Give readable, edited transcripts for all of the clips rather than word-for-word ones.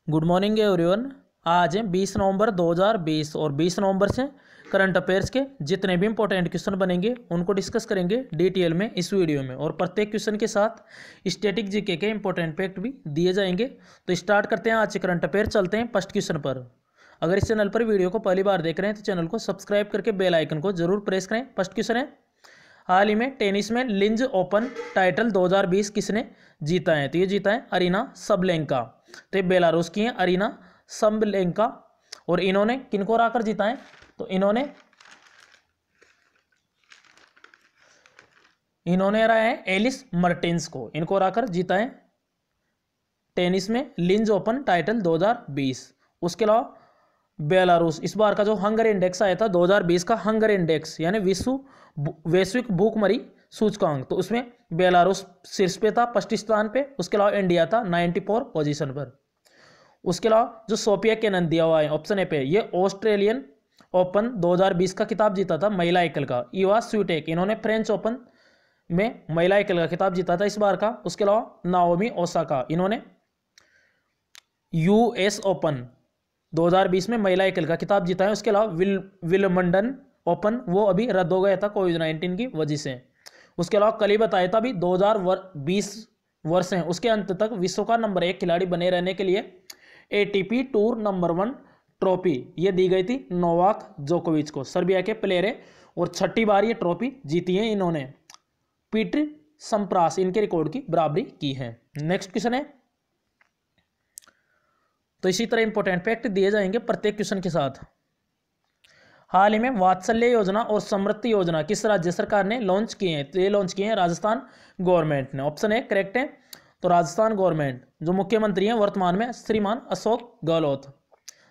Good morning everyone. आज है 20 नवंबर 2020 और 20 नवंबर से करंट अफेयर्स के जितने भी इंपॉर्टेंट क्वेश्चन बनेंगे उनको डिस्कस करेंगे डिटेल में इस वीडियो में, और प्रत्येक क्वेश्चन के साथ स्टैटिक जीके के इंपॉर्टेंट फैक्ट भी दिए जाएंगे। तो स्टार्ट करते हैं आज से करंट अफेयर। चलते हैं फर्स्ट क्वेश्चन पर। अगर इस चैनल पर वीडियो को पहली बार देख रहे हैं तो चैनल को सब्सक्राइब करके बेल आइकन को जरूर प्रेस करें। फर्स्ट क्वेश्चन है, हाल ही में टेनिस में लिंज ओपन टाइटल 2020 किसने जीता है? तो ये जीता है अरीना सबलेंका। तो ये बेलारूस की है अरीना सबलेंका। और इन्होंने किनको हराकर जीता है? तो इन्होंने हराया है एलिस मर्टेंस को। इनको हराकर जीता है टेनिस में लिंज ओपन टाइटल 2020। उसके अलावा बेलारूस, इस बार का जो हंगर इंडेक्स आया था 2020 का हंगर इंडेक्स यानी वैश्विक भूखमरी सूचकांक, तो उसमें बेलारूस शीर्ष पे था, फर्स्ट स्थान पे। उसके अलावा इंडिया था 94 पोजीशन पर। उसके अलावा जो सोफिया केनन दिया हुआ है ऑप्शन ए पे, ये ऑस्ट्रेलियन ओपन 2020 का खिताब जीता था महिला एकल का। इवा स्वीटेक, इन्होंने फ्रेंच ओपन में महिला एकल का खिताब जीता था इस बार का। उसके अलावा नाओमी ओसाका, इन्होंने यूएस ओपन 2020 में महिला एकल का खिताब जीता है। उसके अलावा विलमंडन ओपन वो अभी रद्द हो गया था कोविड-19 की वजह से। उसके अलावा कल ही बताया था अभी 2020 वर्ष हैं उसके अंत तक विश्व का नंबर 1 खिलाड़ी बने रहने के लिए एटीपी टूर नंबर 1 ट्रॉफी ये दी गई थी नोवाक जोकोविच को। सर्बिया के प्लेयर है और 6ठी बार ये ट्रॉफी जीती है इन्होंने। पीटर संप्रास इनके रिकॉर्ड की बराबरी की है। नेक्स्ट क्वेश्चन है, तो इसी तरह इंपॉर्टेंट फैक्ट दिए जाएंगे प्रत्येक क्वेश्चन के साथ। हाल ही में वात्सल्य योजना और समृद्धि योजना किस राज्य सरकार ने लॉन्च किए हैं? तो ये लॉन्च किए हैं राजस्थान गवर्नमेंट ने। ऑप्शन ए करेक्ट है, तो राजस्थान गवर्नमेंट जो मुख्यमंत्री हैं वर्तमान में श्रीमान अशोक गहलोत,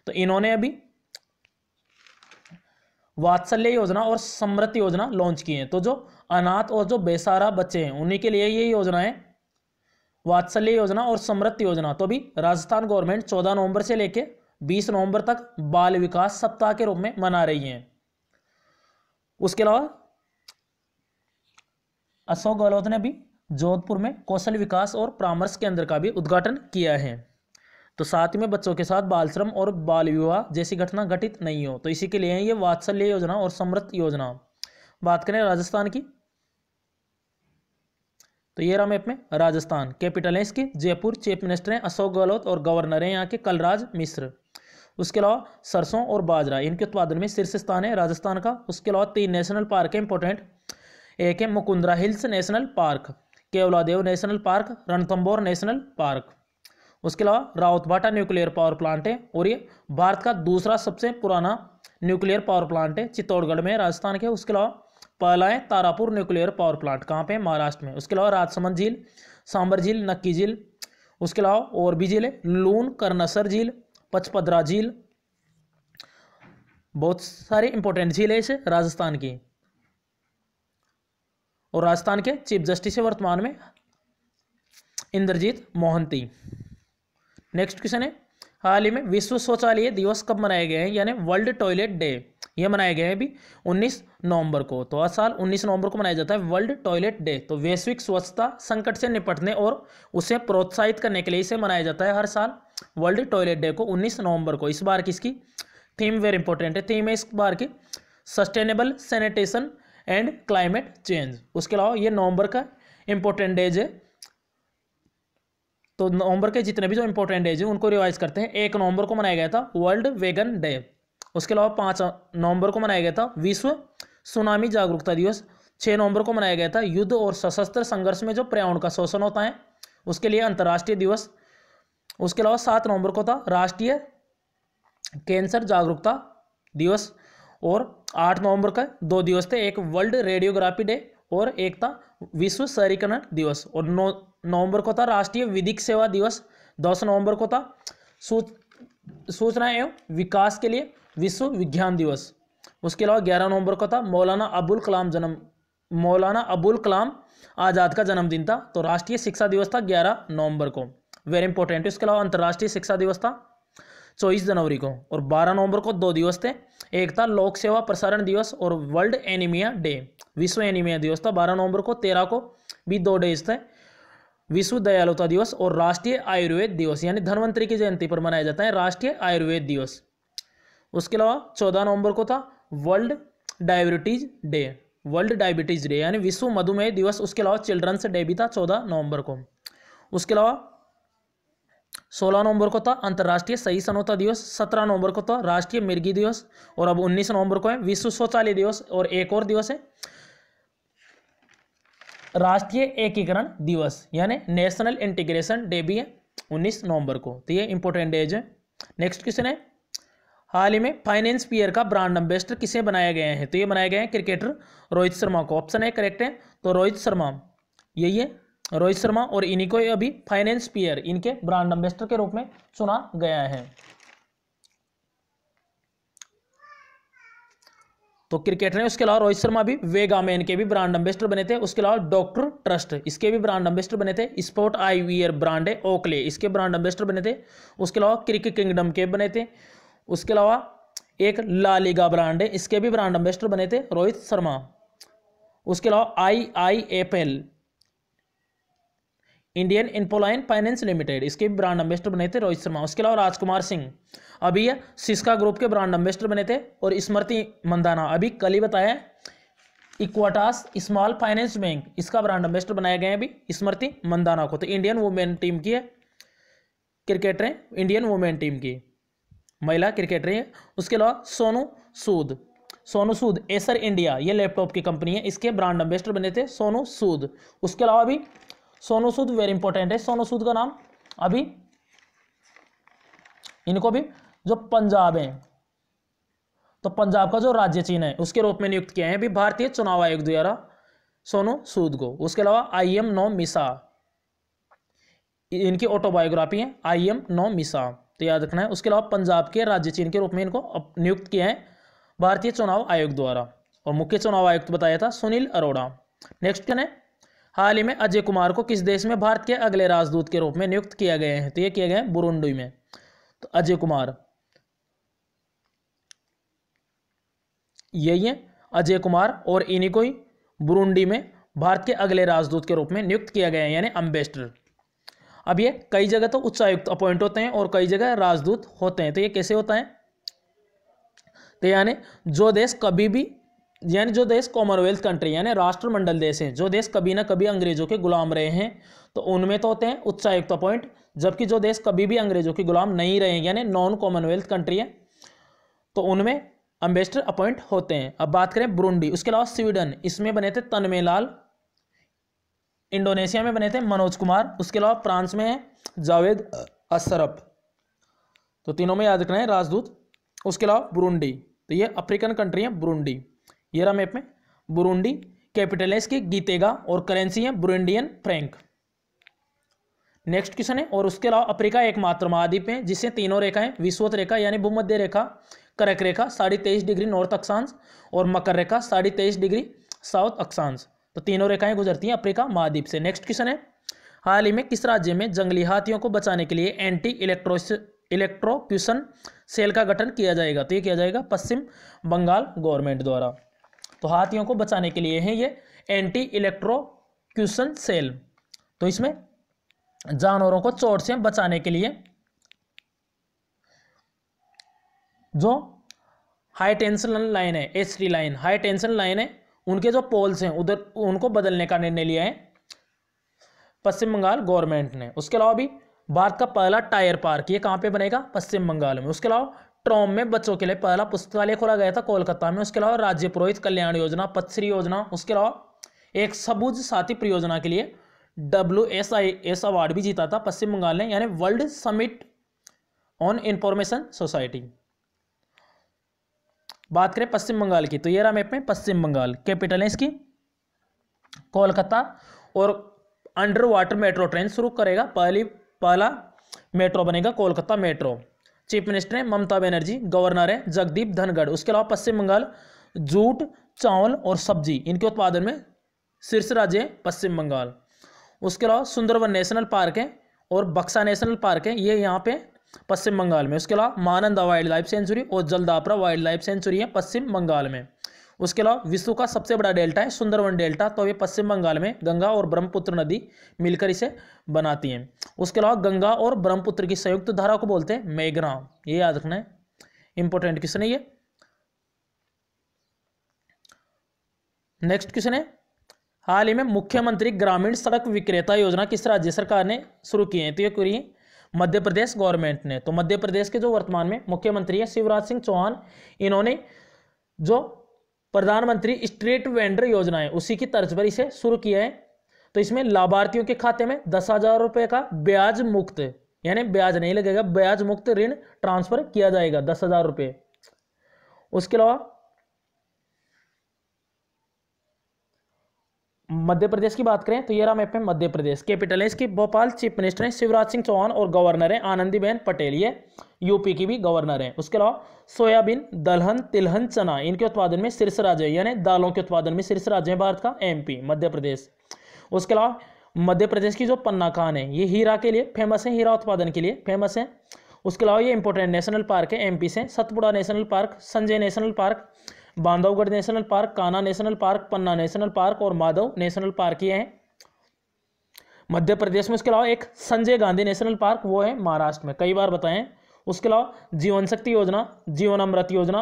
तो इन्होंने अभी वात्सल्य योजना और समृद्धि योजना लॉन्च की है। तो जो अनाथ और जो बेसहारा बच्चे हैं उन्हीं के लिए ये योजना है वात्सल्य योजना और समृद्धि योजना। तो अभी राजस्थान गवर्नमेंट 14 नवंबर से लेके 20 नवंबर तक बाल विकास सप्ताह के रूप में मना रही है। उसके अलावा अशोक गहलोत ने अभी जोधपुर में कौशल विकास और परामर्श केंद्र का भी उद्घाटन किया है। तो साथ ही में बच्चों के साथ बाल श्रम और बाल विवाह जैसी घटना घटित नहीं हो, तो इसी के लिए ये वात्सल्य योजना और समृद्धि योजना। बात करें राजस्थान की, तो ये रहा मैप में राजस्थान। कैपिटल है इसकी जयपुर, चीफ मिनिस्टर हैं अशोक गहलोत और गवर्नर हैं यहाँ के कलराज मिश्र। उसके अलावा सरसों और बाजरा इनके उत्पादन में शीर्ष स्थान है राजस्थान का। उसके अलावा 3 नेशनल पार्क है इंपॉर्टेंट। एक है Mukundra hills national park, Keoladeo national park, Ranthambore national park. उसके अलावा राउतभाटा न्यूक्लियर पावर प्लांट है और ये भारत का दूसरा सबसे पुराना न्यूक्लियर पावर प्लांट है, चित्तौड़गढ़ में राजस्थान के। उसके अलावा पहला है तारापुर न्यूक्लियर पावर प्लांट, कहाँ पे? महाराष्ट्र में। उसके अलावा राजसमंद झील, सांबर झील, नक्की झील। उसके अलावा और भी झील है, लून, करनसर झील, पचपदरा झील, बहुत सारी इंपॉर्टेंट झील है इसे राजस्थान की। और राजस्थान के चीफ जस्टिस है वर्तमान में इंद्रजीत मोहंती। नेक्स्ट क्वेश्चन है, हाल ही में विश्व शौचालय दिवस कब मनाए गए हैं? यानी वर्ल्ड टॉयलेट डे ये मनाए गए हैं अभी 19 नवंबर को। तो हर साल 19 नवंबर को मनाया जाता है वर्ल्ड टॉयलेट डे। तो वैश्विक स्वच्छता संकट से निपटने और उसे प्रोत्साहित करने के लिए इसे मनाया जाता है हर साल वर्ल्ड टॉयलेट डे को 19 नवंबर को। इस बार की इसकी थीम वेरी इंपॉर्टेंट है। थीम है इस बार की sustainable sanitation and climate change. उसके अलावा ये नवंबर का इंपॉर्टेंट डेज है। तो नवंबर के जितने भी जो इंपॉर्टेंट डेज है उनको रिवाइज करते हैं। 1 नवंबर को मनाया गया था वर्ल्ड वेगन डे। उसके अलावा 5 नवंबर को मनाया गया था विश्व सुनामी जागरूकता दिवस। 6 नवंबर को मनाया गया था युद्ध और सशस्त्र संघर्ष में जो पर्यावरण का शोषण होता है उसके लिए अंतर्राष्ट्रीय दिवस। उसके अलावा 7 नवंबर को था राष्ट्रीय कैंसर जागरूकता दिवस। और 8 नवंबर का 2 दिवस थे, एक वर्ल्ड रेडियोग्राफी डे और एक था विश्व शहरीकरण दिवस। और 9 नवंबर को था राष्ट्रीय विधिक सेवा दिवस। 10 नवंबर को था सूचना एवं विकास के लिए विश्व विज्ञान दिवस। उसके अलावा 11 नवंबर को था मौलाना अबुल कलाम आज़ाद का जन्मदिन था। तो राष्ट्रीय शिक्षा दिवस था 11 नवंबर को, वेरी इंपॉर्टेंट है। उसके अलावा अंतर्राष्ट्रीय शिक्षा दिवस था 24 जनवरी को। और 12 नवंबर को 2 दिवस थे, एक था लोक सेवा प्रसारण दिवस और वर्ल्ड एनीमिया डे, विश्व एनीमिया दिवस था 12 नवंबर को। 13 को भी 2 डेज थे, विश्व दयालुता दिवस और राष्ट्रीय आयुर्वेद दिवस, यानी धन्वंतरि की जयंती पर मनाया जाता है राष्ट्रीय आयुर्वेद दिवस। उसके अलावा 14 नवंबर को था world diabetes day, world diabetes day यानी विश्व मधुमेह दिवस। उसके अलावा चिल्ड्रंस डे भी था 14 नवंबर को। उसके अलावा 16 नवंबर को था अंतर्राष्ट्रीय सही सनोता दिवस, 17 नवंबर को था राष्ट्रीय मिर्गी दिवस, और अब 19 नवंबर को है विश्व शौचालय दिवस। और एक और दिवस है राष्ट्रीय एकीकरण दिवस यानी नेशनल इंटीग्रेशन डे भी है 19 नवंबर को। तो ये इंपॉर्टेंट डेज है। नेक्स्ट क्वेश्चन है, हाल ही में फाइनेंस पियर का ब्रांड एम्बेसडर किसे बनाया गया है? तो ये बनाए गए हैं क्रिकेटर रोहित शर्मा को। ऑप्शन है करेक्ट है, तो रोहित शर्मा, यही है रोहित शर्मा, और इन्हीं को अभी फाइनेंस पियर इनके ब्रांड एम्बेसडर के रूप में चुना गया है। तो क्रिकेटर है। उसके अलावा रोहित शर्मा भी वेगामेन के भी ब्रांड एम्बेसडर बने थे। उसके अलावा डॉक्टर ट्रस्ट इसके भी ब्रांड एम्बेसडर बने थे। स्पोर्ट आई वियर ब्रांड है ओकले, इसके ब्रांड एम्बेसडर बने थे। उसके अलावा क्रिकेट किंगडम के बने थे। उसके अलावा एक ला लीगा ब्रांड है, इसके भी ब्रांड एम्बेसडर बने थे रोहित शर्मा। उसके अलावा IIFL Indian Infoline finance limited, इसके भी ब्रांड एम्बेसडर बने थे रोहित शर्मा। उसके अलावा राजकुमार सिंह अभी ये सिस्का ग्रुप के ब्रांड एम्बेसडर बने थे। और स्मृति मंदाना अभी कल ही बताया इक्वाटास स्मॉल फाइनेंस बैंक, इसका ब्रांड एम्बेसडर बनाया गया है अभी स्मृति मंदाना को। तो इंडियन वुमेन टीम की है, क्रिकेटर है इंडियन वुमेन टीम की, महिला क्रिकेटर है। उसके अलावा सोनू सूद एसर इंडिया ये लैपटॉप की कंपनी है, इसके ब्रांड एम्बेसडर बने थे सोनू सूद। उसके अलावा भी सोनू सूद वेरी इंपॉर्टेंट है, सोनू सूद का नाम अभी इनको भी जो पंजाब है, तो पंजाब का जो राज्य चिन्ह है उसके रूप में नियुक्त किया है अभी भारतीय चुनाव आयोग द्वारा सोनू सूद को। उसके अलावा IM नो मिसा, इनकी ऑटोबायोग्राफी है IM नो मिसा, तो याद रखना है। उसके अलावा पंजाब के राज्य चिन्ह के रूप में इनको नियुक्त किया है भारतीय चुनाव आयोग द्वारा, और मुख्य चुनाव आयुक्त बताया था सुनील अरोड़ा। नेक्स्ट क्या है, हाल ही में अजय कुमार को किस देश में भारत के अगले राजदूत के रूप में नियुक्त किया गया है? तो ये किया गया है बुरुंडी में। तो अजय कुमार यही है अजय कुमार, और इन्हीं को ही बुरुंडी में भारत के अगले राजदूत के रूप में नियुक्त किया गया है यानी एम्बेसडर। अब ये कई जगह तो उच्चायुक्त अपॉइंट होते हैं और कई जगह राजदूत होते हैं। तो ये कैसे होता है, तो यानी जो देश कभी भी यानी जो देश कॉमनवेल्थ कंट्री यानी राष्ट्रमंडल देश हैं, जो देश कभी ना कभी अंग्रेजों के गुलाम रहे हैं, तो उनमें तो होते हैं उच्चायुक्त अपॉइंट। जबकि जो देश कभी भी अंग्रेजों के गुलाम नहीं रहे यानी नॉन कॉमनवेल्थ कंट्री है, तो उनमें एम्बेसडर अपॉइंट होते हैं। अब बात करें बुरुंडी, उसके अलावा स्वीडन, इसमें बने थे तन्मेलाल, इंडोनेशिया में बने थे मनोज कुमार, उसके अलावा फ्रांस में है जावेद अशरफ। तो तीनों में याद रखना है राजदूत। उसके अलावा बुरुंडी, तो ये अफ्रीकन कंट्री है बुरुंडी, ये रहा मैप में बुरुंडी। कैपिटल है इसकी गीतेगा और करेंसी है बुरुंडियन फ्रैंक। नेक्स्ट क्वेश्चन है, और उसके अलावा अफ्रीका एकमात्र महाद्वीप है जिससे तीनों रेखाएं विषुवत रेखा यानी भूमध्य रेखा, कर्क रेखा 23.5 डिग्री नॉर्थ अक्षांश और मकर रेखा 23.5 डिग्री साउथ अक्षांश, तो तीनों रेखाएं गुजरती हैं अफ्रीका महाद्वीप से। नेक्स्ट क्वेश्चन है, हाल ही में किस राज्य में जंगली हाथियों को बचाने के लिए एंटी इलेक्ट्रोक्यूशन सेल का गठन किया जाएगा? तो ये किया जाएगा पश्चिम बंगाल गवर्नमेंट द्वारा। तो हाथियों को बचाने के लिए है ये एंटी इलेक्ट्रोक्यूशन सेल। तो इसमें जानवरों को चोट से बचाने के लिए जो हाई टेंशन लाइन है, HT line, high tension line है, उनके जो पोल्स हैं उधर उनको बदलने का निर्णय लिया है पश्चिम बंगाल गवर्नमेंट ने। उसके अलावा भी भारत का पहला टायर पार्क ये कहाँ पे बनेगा? पश्चिम बंगाल में। उसके अलावा ट्रॉम में बच्चों के लिए पहला पुस्तकालय खोला गया था कोलकाता में। उसके अलावा राज्य पुरोहित कल्याण योजना, पथश्री योजना, उसके अलावा एक सबुज साथी परियोजना के लिए WSIS अवार्ड भी जीता था पश्चिम बंगाल ने, यानी world summit on information society. बात करें पश्चिम बंगाल की, तो ये रहा मैप में पश्चिम बंगाल, कैपिटल है इसकी कोलकाता, और अंडर वाटर मेट्रो ट्रेन शुरू करेगा, पहला मेट्रो बनेगा कोलकाता मेट्रो। चीफ मिनिस्टर है ममता बनर्जी, गवर्नर है जगदीप धनखड़। उसके अलावा पश्चिम बंगाल जूट, चावल और सब्जी इनके उत्पादन में शीर्ष राज्य है पश्चिम बंगाल। उसके अलावा सुंदरवन नेशनल पार्क है और बक्सा नेशनल पार्क है, ये यहाँ पे पश्चिम बंगाल में। उसके अलावा मानंदा वाइल्ड लाइफ सेंचुरी और जलदापरा वाइल्ड लाइफ सेंचुरी है पश्चिम बंगाल में। उसके अलावा विश्व का सबसे बड़ा डेल्टा है सुंदरवन डेल्टा, तो ये पश्चिम बंगाल में गंगा और ब्रह्मपुत्र नदी मिलकर इसे बनाती हैं। उसके अलावा गंगा और ब्रह्मपुत्र की संयुक्त धारा को बोलते हैं मेघना, ये याद रखना है, इंपॉर्टेंट क्वेश्चन है ये। नेक्स्ट क्वेश्चन है, हाल ही में मुख्यमंत्री ग्रामीण सड़क विक्रेता योजना किस राज्य सरकार ने शुरू की है? तो ये करी मध्य प्रदेश गवर्नमेंट ने। तो मध्य प्रदेश के जो वर्तमान में मुख्यमंत्री है शिवराज सिंह चौहान, इन्होंने जो प्रधानमंत्री स्ट्रीट वेंडर योजना है उसी की तर्ज पर इसे शुरू किया है। तो इसमें लाभार्थियों के खाते में 10,000 रुपये का ब्याज मुक्त, यानी ब्याज नहीं लगेगा, ब्याज मुक्त ऋण ट्रांसफर किया जाएगा 10,000 रुपये। उसके अलावा मध्य प्रदेश की बात करें तो ये रहा मैप में मध्य प्रदेश, कैपिटल है इसकी भोपाल, चीफ मिनिस्टर है शिवराज सिंह चौहान और गवर्नर है आनंदीबेन पटेल, ये यूपी की भी गवर्नर है। उसके अलावा सोयाबीन, दलहन, तिलहन, चना इनके उत्पादन में शीर्ष राज्य है, यानी दालों के उत्पादन में शीर्ष राज्य है भारत का एमपी, मध्य प्रदेश। उसके अलावा मध्य प्रदेश की जो पन्ना खान है ये हीरा के लिए फेमस है, हीरा उत्पादन के लिए फेमस है। उसके अलावा ये इंपॉर्टेंट नेशनल पार्क है एमपी से, Satpura national park, Sanjay national park, Bandhavgarh national park, Kanha national park, Panna national park और माधव नेशनल पार्क ये हैं मध्य प्रदेश में। उसके अलावा एक संजय गांधी नेशनल पार्क वो है महाराष्ट्र में, कई बार बताएं। उसके अलावा जीवन शक्ति योजना, जीवन अमृत योजना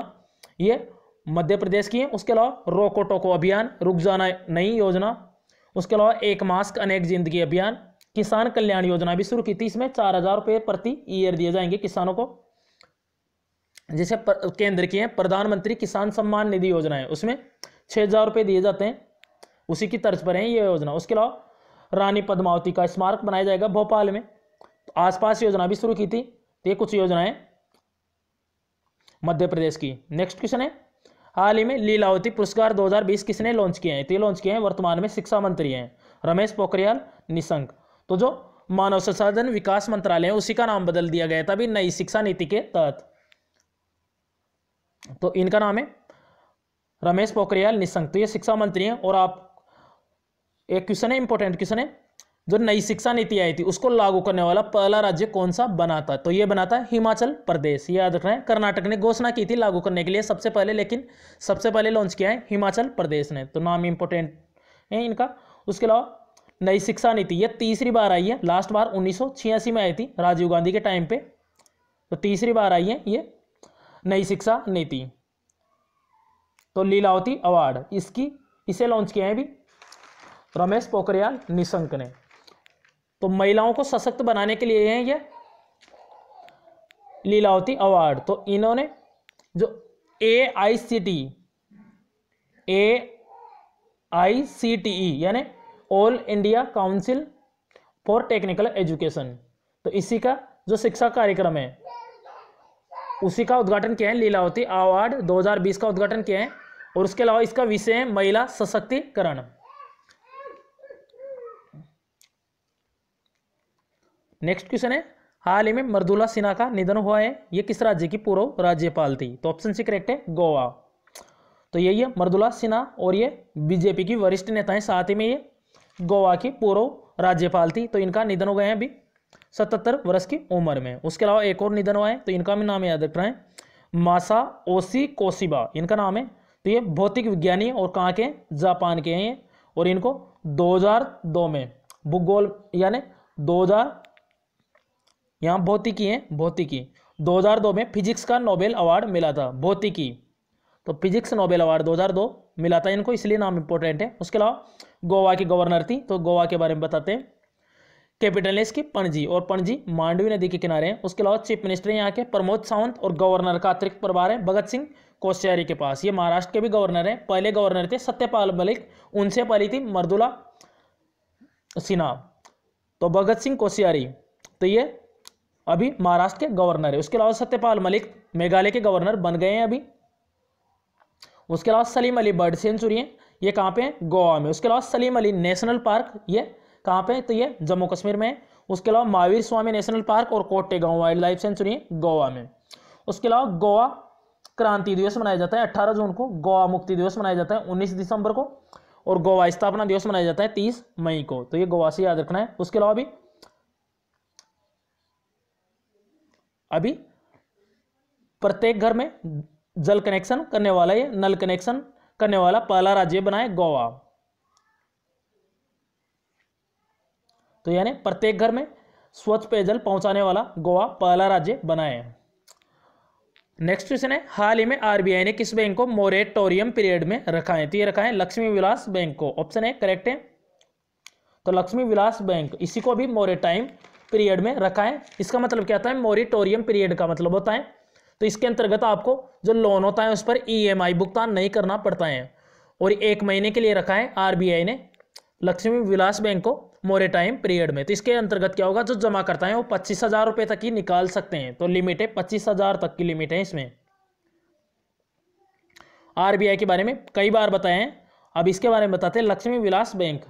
ये मध्य प्रदेश की है। उसके अलावा रोको टोको अभियान, रुक जाना नहीं योजना, उसके अलावा एक मास्क अनेक जिंदगी अभियान, किसान कल्याण योजना भी शुरू की थी, इसमें 4,000 रुपये प्रति ईयर दिए जाएंगे किसानों को। जैसे केंद्र की है प्रधानमंत्री किसान सम्मान निधि योजना है उसमें 6,000 रुपये दिए जाते हैं, उसी की तर्ज पर है ये योजना। उसके अलावा रानी पद्मावती का स्मारक बनाया जाएगा भोपाल में, तो आसपास योजना भी शुरू की थी। तो ये कुछ योजनाएं मध्य प्रदेश की। नेक्स्ट क्वेश्चन है, हाल ही में लीलावती पुरस्कार 2020 किसने लॉन्च किए हैं? तो ये लॉन्च किए हैं वर्तमान में शिक्षा मंत्री हैं रमेश पोखरियाल निशंक। तो जो मानव संसाधन विकास मंत्रालय है उसी का नाम बदल दिया गया था अभी नई शिक्षा नीति के तहत, तो इनका नाम है रमेश पोखरियाल निशंक, तो ये शिक्षा मंत्री हैं। और आप एक क्वेश्चन है, इंपॉर्टेंट क्वेश्चन है, जो नई शिक्षा नीति आई थी उसको लागू करने वाला पहला राज्य कौन सा बना था? तो ये बना था हिमाचल प्रदेश, ये याद रखना है। कर्नाटक ने घोषणा की थी लागू करने के लिए सबसे पहले, लेकिन सबसे पहले लॉन्च किया है हिमाचल प्रदेश ने, तो नाम इंपॉर्टेंट है इनका। उसके अलावा नई शिक्षा नीति ये तीसरी बार आई है, लास्ट बार 1986 में आई थी राजीव गांधी के टाइम पे, तो तीसरी बार आई है ये नई शिक्षा नीति। तो लीलावती अवार्ड इसे लॉन्च किया है अभी रमेश पोखरियाल निशंक ने। तो महिलाओं को सशक्त बनाने के लिए है ये लीलावती अवार्ड। तो इन्होंने जो AICTE यानी all India council for technical education, तो इसी का जो शिक्षा कार्यक्रम है उसी का उद्घाटन किया है, लीलावती अवार्ड 2020 का उद्घाटन किया है। और उसके अलावा इसका विषय है महिला सशक्तिकरण। नेक्स्ट क्वेश्चन है, हाल ही में मृदुला सिन्हा का निधन हुआ है, ये किस राज्य की पूर्व राज्यपाल थी? तो ऑप्शन सी करेक्ट है गोवा। तो यही है मृदुला सिन्हा, और ये बीजेपी की वरिष्ठ नेता है, साथ ही में ये गोवा की पूर्व राज्यपाल थी। तो इनका निधन हो गया है अभी 77 वर्ष की उम्र में। उसके अलावा एक और निधन हुआ है, तो इनका भी नाम याद रखना है, मासाओशी कोशिबा इनका नाम है। तो ये भौतिक विज्ञानी और कहाँ के, जापान के हैं। और इनको 2002 में भूगोल यानी 2000 यहाँ भौतिकी है, भौतिकी 2002 में फिजिक्स का नोबेल अवार्ड मिला था, भौतिकी। तो फिजिक्स नोबेल अवार्ड 2002 मिला था इनको, इसलिए नाम इंपॉर्टेंट है। उसके अलावा गोवा की गवर्नर थी, तो गोवा के बारे में बताते हैं। कैपिटल है इसकी पणजी, और पणजी मांडवी नदी के किनारे है। उसके अलावा चीफ मिनिस्टर यहाँ के प्रमोद सावंत, और गवर्नर का अतिरिक्त प्रभार है भगत सिंह कोश्यारी के पास, ये महाराष्ट्र के भी गवर्नर हैं। पहले गवर्नर थे सत्यपाल मलिक, उनसे पहली थी मृदुला सिन्हा। तो भगत सिंह कोश्यारी तो ये अभी महाराष्ट्र के गवर्नर है। उसके अलावा सत्यपाल मलिक मेघालय के गवर्नर बन गए हैं अभी। उसके अलावा सलीम अली बर्ड सेंचुरी है, ये कहाँ पे है, गोवा में। उसके अलावा सलीम अली नेशनल पार्क ये कहाँ पे है, तो ये जम्मू कश्मीर में है। उसके अलावा महावीर स्वामी नेशनल पार्क और कोट्टेगांव वाइल्ड लाइफ सेंचुरी है गोवा में। उसके अलावा गोवा क्रांति दिवस मनाया जाता है 18 जून को, गोवा मुक्ति दिवस मनाया जाता है 19 दिसंबर को, और गोवा स्थापना दिवस मनाया जाता है 30 मई को। तो ये गोवा से याद रखना है। उसके अलावा अभी प्रत्येक घर में जल कनेक्शन करने वाला है, नल कनेक्शन करने वाला पहला राज्य बना है गोवा। तो यानी प्रत्येक घर में स्वच्छ पेयजल पहुंचाने वाला गोवा पहला राज्य बना है। नेक्स्ट क्वेश्चन है, हाल ही में आरबीआई ने किस बैंक को मोरेटोरियम पीरियड में रखा है? तो ये रखा है लक्ष्मी विलास बैंक को। ऑप्शन है करेक्ट है। तो लक्ष्मी विलास बैंक इसी को भी मोरेटाइम पीरियड में रखा है। इसका मतलब क्या होता है? मोरेटोरियम पीरियड का मतलब होता है तो इसके अंतर्गत आपको जो लोन होता है उस पर ईएमआई भुगतान नहीं करना पड़ता है, और 1 महीने के लिए रखा है आरबीआई ने लक्ष्मी विलास बैंक को मोरेटाइम पीरियड में। तो इसके अंतर्गत क्या होगा, जो जमा करता है वो 25,000 रुपये तक ही निकाल सकते हैं। तो लिमिट है 25,000 तक की लिमिट है इसमें। आरबीआई के बारे में कई बार बताए हैं, अब इसके बारे में बताते हैं। Lakshmi Vilas bank,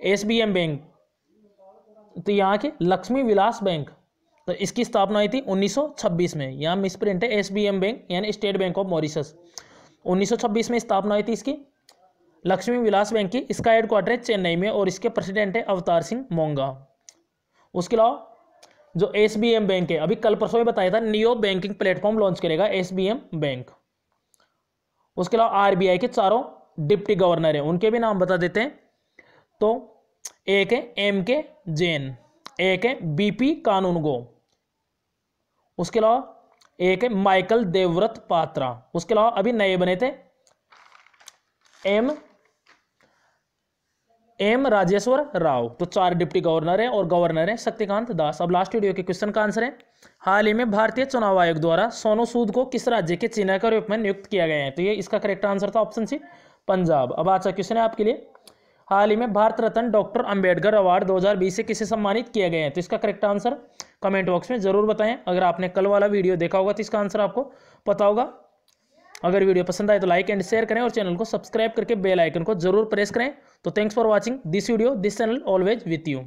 SBM bank, तो यहाँ के लक्ष्मी विलास बैंक, तो इसकी स्थापना हुई थी 1926 में। यहाँ मिसप्रिंट है, एसबीएम बैंक यानी स्टेट बैंक ऑफ मॉरिशस। 1926 में स्थापना हुई थी इसकी लक्ष्मी विलास बैंक की। इसका हेडक्वार्टर है चेन्नई में और इसके प्रेसिडेंट है अवतार सिंह मोंगा। उसके अलावा जो एसबीएम बैंक है, अभी कल परसों में बताया था, नियो बैंकिंग प्लेटफॉर्म लॉन्च करेगा एसबीएम बैंक। उसके अलावा आरबीआई के 4 डिप्टी गवर्नर हैं, उनके भी नाम बता देते हैं। तो एक है एम के जैन, एक है बीपी कानूनगो, उसके अलावा एक है माइकल देवव्रत पात्रा, उसके अलावा अभी नए बने थे एम राजेश्वर राव। तो 4 डिप्टी गवर्नर हैं और गवर्नर हैं शक्तिकांत दास। अब लास्ट वीडियो के क्वेश्चन का आंसर है, हाल ही में भारतीय चुनाव आयोग द्वारा सोनू सूद को किस राज्य के चुनाव के रूप में नियुक्त किया गया है? तो ये इसका करेक्ट आंसर था ऑप्शन सी, पंजाब। अब आज का क्वेश्चन है आपके लिए, हाल ही में भारत रत्न डॉक्टर अंबेडकर अवार्ड 2020 से किसे सम्मानित किया गया है? तो इसका करेक्ट आंसर कमेंट बॉक्स में जरूर बताएं। अगर आपने कल वाला वीडियो देखा होगा तो इसका आंसर आपको पता होगा। अगर वीडियो पसंद आए तो लाइक एंड शेयर करें और चैनल को सब्सक्राइब करके बेल आइकन को जरूर प्रेस करें। तो thanks for watching this video, this channel always with you.